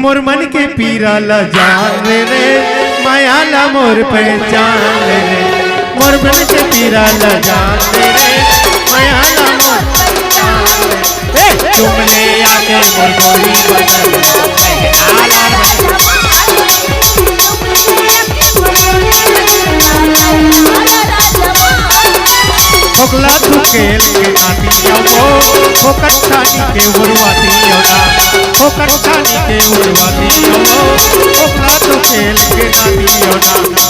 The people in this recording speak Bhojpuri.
मोर मन के पीरा ला जान रे मायाला मोर पहचान रे मोर मन के पीरा ला जान रे मायाला मोर पहचान रे तुमने आके मोर गोरी ओकला तू केल के आती हो कट्ठानी के उड़वाती हो ना ओ कट्ठानी के उड़वाती हो ओकला तू केल के आती हो ना